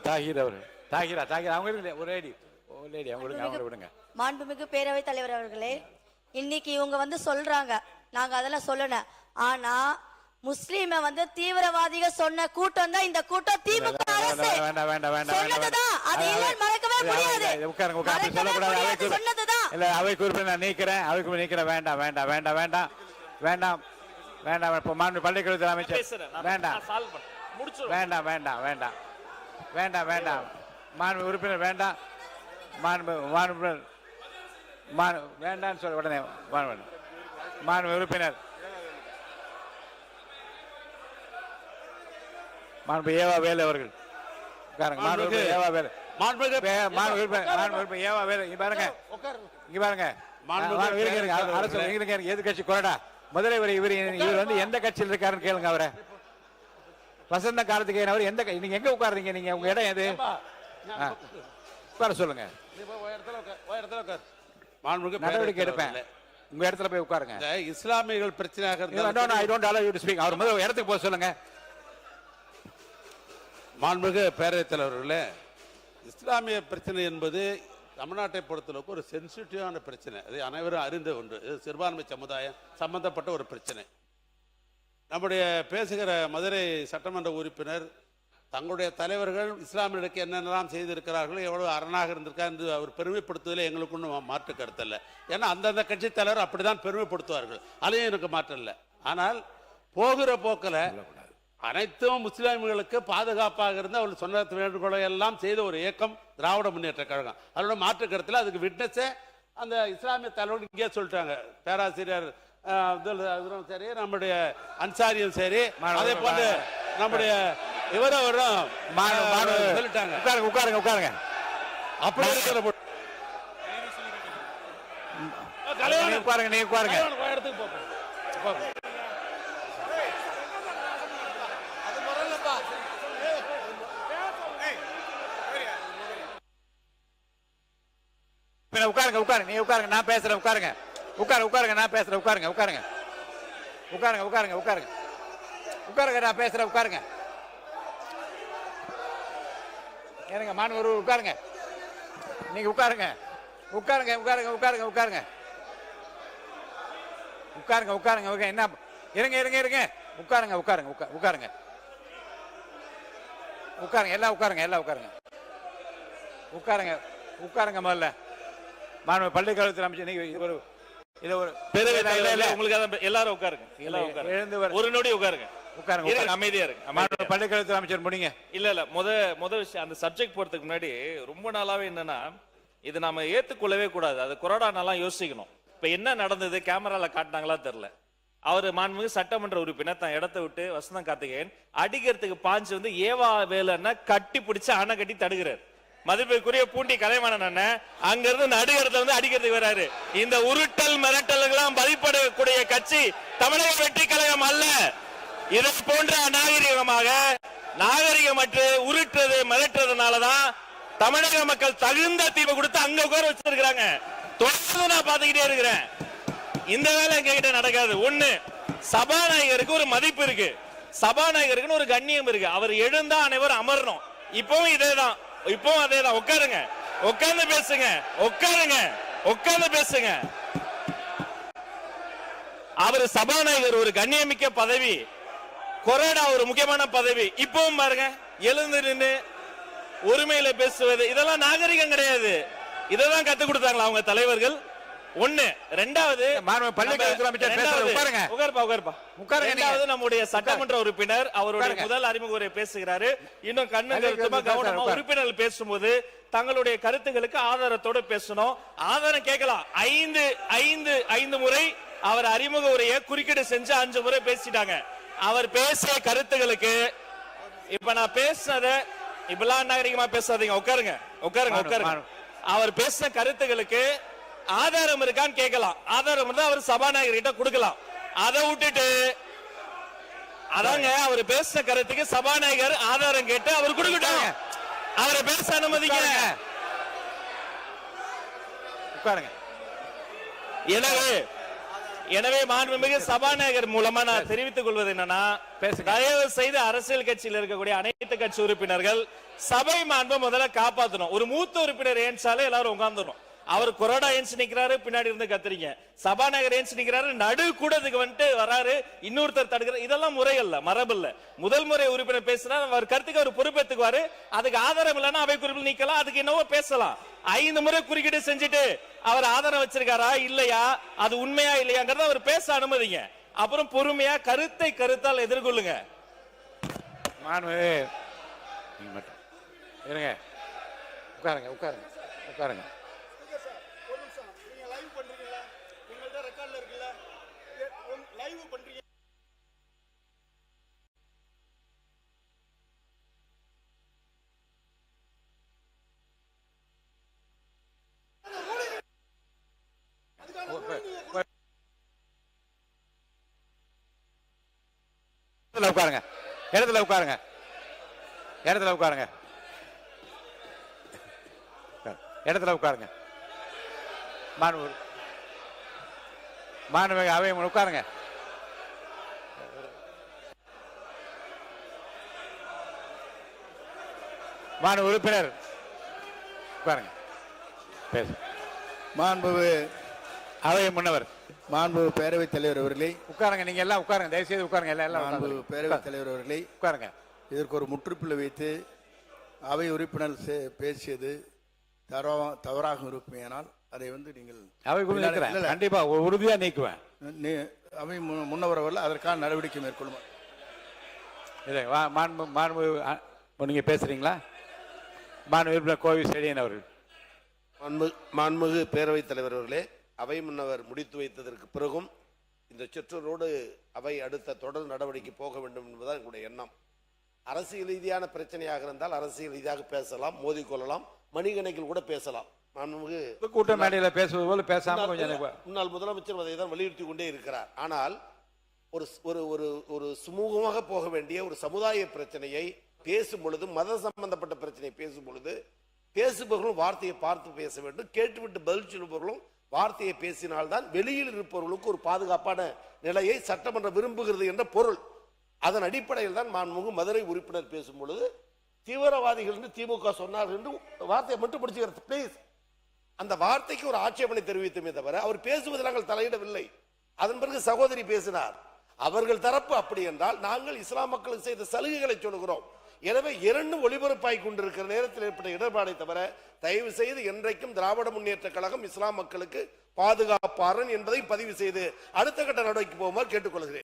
தாகிர் அவர்கள் தாகிரா அவங்க ஒரு லேடி அவங்க விடுங்க. மாண்புமிகு பேரவைத் தலைவர் அவர்களே, இன்னைக்கு இவங்க சொல்றாங்க, நாங்க அதெல்லாம் சொல்லணும். ஆனா முஸ்லீம தீவிரவாதிகள் சொன்ன கூட்டம் தான் இந்த கூட்டம். திமுக அரசு சொன்னதுதான், அதை எல்லாம் மறக்கவே முடியாது. சொன்னதுதான். இல்ல அவை குறிப்பிட நான் நீக்கிறேன், அவை குறிப்பிட நீக்கிறேன். வேண்டாம் வேண்டாம் வேண்டாம் வேண்டாம் வேண்டாம் வேண்டாம். இப்போ மாண்பு பள்ளிக்கல்வித்துறை அமைச்சர் வேண்டாம் வேண்டாம் வேண்டாம் வேண்டாம் வேண்டாம் வேண்டாம். மாண்பு உறுப்பினர் வேண்டாம். மாண்பு வேண்டாம்னு சொல்ல உடனே மாண்பு உறுப்பினர் மாண்பு ஏவா வேலு அவர்கள் ஏவா வேலு ஏவா வேலு இங்க பாருங்க எதிர்கட்சி கொறடா முதல்ல இவர் எந்த கட்சியில் இருக்காருன்னு கேளுங்க. அவரை வசந்த காலத்துக்கு அவர் எந்த நீங்க எங்க உட்காருறீங்க? நீங்க உங்க இடம் எது? உட்கார சொல்லுங்க. நடவடிக்கை எடுப்பேன். உங்க இடத்துல போய் உட்காருங்க. இஸ்லாமியர்கள் பிரச்சனையாக அவர் முதல்ல இடத்துக்கு போக சொல்லுங்க. மாண்புமிகு பேரவைத் தலைவர்களே, இஸ்லாமிய பிரச்சனை என்பது தமிழ்நாட்டை பொறுத்தளவுக்கு ஒரு சென்சிட்டிவான பிரச்சனை. அது அனைவரும் அறிந்த ஒன்று. இது சிறுபான்மை சமுதாயம் சம்பந்தப்பட்ட ஒரு பிரச்சனை. நம்முடைய பேசுகிற மதுரை சட்டமன்ற உறுப்பினர் தங்களுடைய தலைவர்கள் இஸ்லாமியர்களுக்கு என்னென்னலாம் செய்திருக்கிறார்கள், எவ்வளவு அரணாக இருந்திருக்கா என்று அவர் பெருமைப்படுத்துவதில் எங்களுக்கு ஒன்றும் மாற்று கருத்தல்ல. ஏன்னா அந்தந்த கட்சி தலைவர் அப்படிதான் பெருமைப்படுத்துவார்கள், அதையும் எனக்கு மாற்றல. ஆனால் போகிற போக்கில் அனைத்தும் முஸ்லிம்களுக்கு பாதுகாப்பாக இருந்து அவர்கள் சொன்ன வேண்டுகோளை எல்லாம் செய்த ஒரு இயக்கம் திராவிட முன்னேற்ற கழகம். அதோட மாற்று கருத்தில் அதுக்கு விட்னஸே அந்த இஸ்லாமிய தலைவர்கள் இங்கே சொல்லிட்டாங்க. பேராசிரியர் சரி, நம்முடைய அன்சாரியும் சரி, அதே போல நம்முடைய இவரும் சொல்லிட்டாங்க. உட்காருங்க உட்காருங்க. அப்படி இருக்கிற உட்காருங்க நீங்க உட்காருங்க. இடத்துக்கு போங்க. உட்காருங்க உட்காருங்க நீ உட்காருங்க, நான் பேசுறேன். உட்காருங்க உட்காருங்க நான் பேசுறேன். உட்காருங்க உட்காருங்க உட்காருங்க உட்காருங்க உட்காருங்க உட்காருங்க நான் பேசுறேன். உட்காருங்க ஏனுங்க மாணவர் உட்காருங்க. நீங்க உட்காருங்க உட்காருங்க உட்காருங்க உட்காருங்க உட்காருங்க உட்காருங்க உட்காருங்க. என்ன இருங்க இருங்க இருங்க. உட்காருங்க உட்காருங்க உட்காருங்க உட்காருங்க. எல்லாம் உட்காருங்க எல்லாம் உட்காருங்க உட்காருங்க உட்காருங்க. முதல்ல மாண்பு பள்ளிக்கல்வித்துறை அமைச்சர் நீங்க ஒரு இல்ல ஒரு உங்களுக்கு எல்லாரும் உட்காருங்க. எல்லாம் உட்காருங்க. ஒரு நொடி உட்காருங்க உட்காருங்க. அமைதியா இருக்கு. மாண்பு பள்ளிக்கல்வித்துறை அமைச்சர் முடிங்க. இல்ல முத விஷயம் அந்த சப்ஜெக்ட் போறதுக்கு முன்னாடி ரொம்ப நாளாவே என்னன்னா இது நாம ஏத்துக்கொள்ளவே கூடாது. அது கொரோனா நாளா யோசிக்கணும். இப்ப என்ன நடந்தது கேமரால காட்டினாங்களா தெரியல. அவரு மாண்புமிகு சட்டமன்ற உறுப்பினர் தான் இடத்தை விட்டு வசந்தம் கார்த்திகேயன் அடிக்கிறதுக்கு பாஞ்சு ஏவா வேலைன்னா கட்டி பிடிச்சு அணை கட்டி தடுக்கிறார். மதிப்பிற்குரிய பூண்டி கலைவாணன் அண்ணன் அங்க இருந்து நடுகிறதுல அடிக்கிறதுக்கு வராரு. இந்த உருட்டல் மிரட்டல்களாம் பதிப்படக்கூடிய கட்சி தமிழக வெற்றி கழகம் அல்ல. இதை போன்ற நாகரிகமற்று உருட்டுறது மிரட்டுறதுனாலதான் தமிழக மக்கள் தகுந்த தீர்வு கொடுத்து அங்க உட்கார வச்சிருக்காங்க. தொடர்ந்து நான் பாத்துக்கிட்டே இருக்கிறேன். இந்த வேலை எங்க கிட்ட நடக்காது. ஒண்ணு, சபாநாயகருக்கு ஒரு மதிப்பு இருக்கு, சபாநாயகருக்கு ஒரு கண்ணியம் இருக்கு. அவர் எழுந்தா அனைவரும் அமரணும். இப்பவும் இதேதான், இப்பவும் அதேதான். உட்காருங்க, உட்கார்ந்து பேசுங்க. உட்காருங்க, உட்கார்ந்து பேசுங்க. அவர் சபாநாயகர் ஒரு கண்ணியமிக்க பதவி, கொரோனா ஒரு முக்கியமான பதவி. இப்பவும் பாருங்க எழுந்து நின்று உரிமையில பேசுவது இதெல்லாம் நாகரிகம் கிடையாது. இதெல்லாம் கத்து கொடுத்தாங்களா அவங்க தலைவர்கள்? ஒண்ணு. ரெண்டாவது நம்முடைய சட்டமன்ற உறுப்பினர் அவருடைய முதல் அறிமுக உரை பேசுகிறாரு. இன்னும் கவனமா உறுப்பினர்கள் பேசும்போது தங்களுடைய கருத்துக்களுக்கு ஆதாரத்தோடு பேசணும். ஆதாரம் கேட்கலாம். ஐந்து முறை அவர் அறிமுக உரையை குறுக்கீடு செஞ்சு 5 முறை பேசிட்டாங்க. அவர் பேசிய கருத்துக்களுக்கு இப்ப நான் பேசுனத இப்பெல்லாம் நாகரிகமா பேசாதீங்க. உட்காருங்க உட்காருங்க உட்காருங்க. அவர் பேசின கருத்துக்களுக்கு ஆதாரம் இருக்கான்னு கேட்கலாம். ஆதாரம் இருந்தா அவர் சபாநாயகர் கிட்ட கொடுக்கலாம். அதை விட்டுட்டு அதாங்க அவர் பேசின கருத்துக்கு சபாநாயகர் ஆதாரம் கேட்டு அவர் கொடுக்கட்டும். அவரை பேச அனுமதிங்க. உட்காருங்க. எனவே மாண்புமிகு சபாநாயகர் மூலமா நான் தெரிவித்துக் கொள்வது என்னன்னா, பேசுங்க. தயவு செய்து அரசியல் கட்சியில் இருக்கக்கூடிய அனைத்து கட்சி உறுப்பினர்கள் சபை மாண்பை முதல்ல காப்பாற்றணும். ஒரு மூத்த உறுப்பினர் ஏன்சாலே எல்லாரும் உட்கார்ந்துடும். அவர் கொரோனா ஏன்ஸ் நிக்கிறாரு, பின்னாடி இருந்து கத்துறீங்க. சபாநாயகர் ஏன்ஸ் நிக்கிறாரு, நடு கூடத்துக்கு வந்துட்டு வராரு, இன்னொருத்தர் தடுக்கிறார். இதெல்லாம் முறை இல்ல, மரபு இல்ல. முதல் முறை உறுப்பினர் பேசினா அவர் கருத்துக்கு அவர் பொறுப்பேற்றுக்குவாரு. அதுக்கு ஆதாரம் இல்லைன்னா அவை குறிப்பில் நீக்கலாம், அதுக்கு என்னவோ பேசலாம். 5 முறை குறுக்கீடு செஞ்சுட்டு அவர் ஆதாரம் வச்சிருக்காரா இல்லையா, அது உண்மையா இல்லையாங்கிறத அவர் பேச அனுமதிங்க. அப்புறம் பொறுமையா கருத்தால் எதிர்கொள்ளுங்க. மாண்புமிகு நீங்க மட்டும் இருங்க, உட்காருங்க உட்காருங்க உட்காருங்க. உட்காருங்க, இடத்துல உட்காருங்க, இடத்துல உட்காருங்க, இடத்துல உட்காருங்க. மாண்புமிகு அவை உட்காருங்க. மாண்பு உறுப்பினர் உட்காருங்க, பேசு. மாண்புமிகு அவை முன்னவர், மாண்புமிகு பேரவைத் தலைவர் அவர்களே, உட்காருங்க. நீங்க எல்லாம் உட்காருங்க, தயவுசெய்து உட்காருங்க. எல்லாம் மாண்புமிகு பேரவைத் தலைவர் அவர்களே, உட்காருங்க. இதற்கு ஒரு முற்றுப்புள்ளி வைத்து அவை உறுப்பினர் பேசியது தவறாக இருக்குமேயானால் அதை நீங்கள் அவை குழு நீக்கிறேன், கண்டிப்பா உறுதியா நீக்குவேன். அவை முன்னவர் அவர்கள் அதற்கான நடவடிக்கை மேற்கொள்ளும். நீங்க பேசுறீங்களா? மாண்பு உறுப்பினர் கோவி செழியன் அவர்கள். மாண்புமிகு பேரவைத் தலைவர் அவர்களே, அவை முன்னவர் முடித்து வைத்ததற்கு பிறகும் இந்த சொற்றொடரோடு அவை அடுத்த தொடர் நடவடிக்கை போக வேண்டும் என்பதுதான் எங்களுடைய எண்ணம். அரசியல் ரீதியான பிரச்சனையாக இருந்தால் அரசியல் ரீதியாக பேசலாம், மோதிக்கொள்ளலாம், மணிகணக்கில் கூட பேசலாம். மாண்புமிகு கூட்ட மேடையில பேசுவது போல பேசாம கொஞ்சம் முன்னாள் முதலமைச்சர் அதை தான் வலியுறுத்தி கொண்டே இருக்கிறார். ஆனால் ஒரு ஒரு ஒரு சுமூகமாக போக வேண்டிய ஒரு சமுதாய பிரச்சனையை பேசும் பொழுது, மத சம்பந்தப்பட்ட பிரச்சனையை பேசும் பொழுது பேசுபவர்களும் வார்த்தையை பார்த்து பேச வேண்டும், கேட்டுவிட்டு பதில் சொல்பவர்களும் வார்த்தையை பேசினால்தான் வெளியில் இருப்பவர்களுக்கு ஒரு பாதுகாப்பான நிலையை சட்டமன்றம் விரும்புகிறது என்ற பொருள். அதன் அடிப்படையில் தான் மாண்புமிகு மதுரை உறுப்பினர் பேசும் பொழுது தீவிரவாதிகள் என்று திமுக சொன்னார் என்று வார்த்தையை மட்டும் பிடிச்சுக்கிறது. பிளீஸ், அந்த வார்த்தைக்கு ஒரு ஆட்சேபனை தெரிவித்துமே தவிர அவர் பேசுவதில் நாங்கள் தலையிடவில்லை. அதன் பிறகு சகோதரி பேசினார். அவர்கள் தரப்பு அப்படி என்றால் நாங்கள் இஸ்லாம் மக்களுக்கு செய்த சலுகைகளை சொல்லுகிறோம். எனவே இரண்டும் ஒளிபரப்பாய் கொண்டிருக்கிற நேரத்தில் ஏற்பட்ட இடர்பாடை தவிர தயவு செய்து என்றைக்கும் திராவிட முன்னேற்ற கழகம் இஸ்லாம் மக்களுக்கு பாதுகாப்பாரன் என்பதை பதிவு செய்து அடுத்த கட்ட நடவடிக்கை போகுமாறு கேட்டுக்கொள்கிறேன்.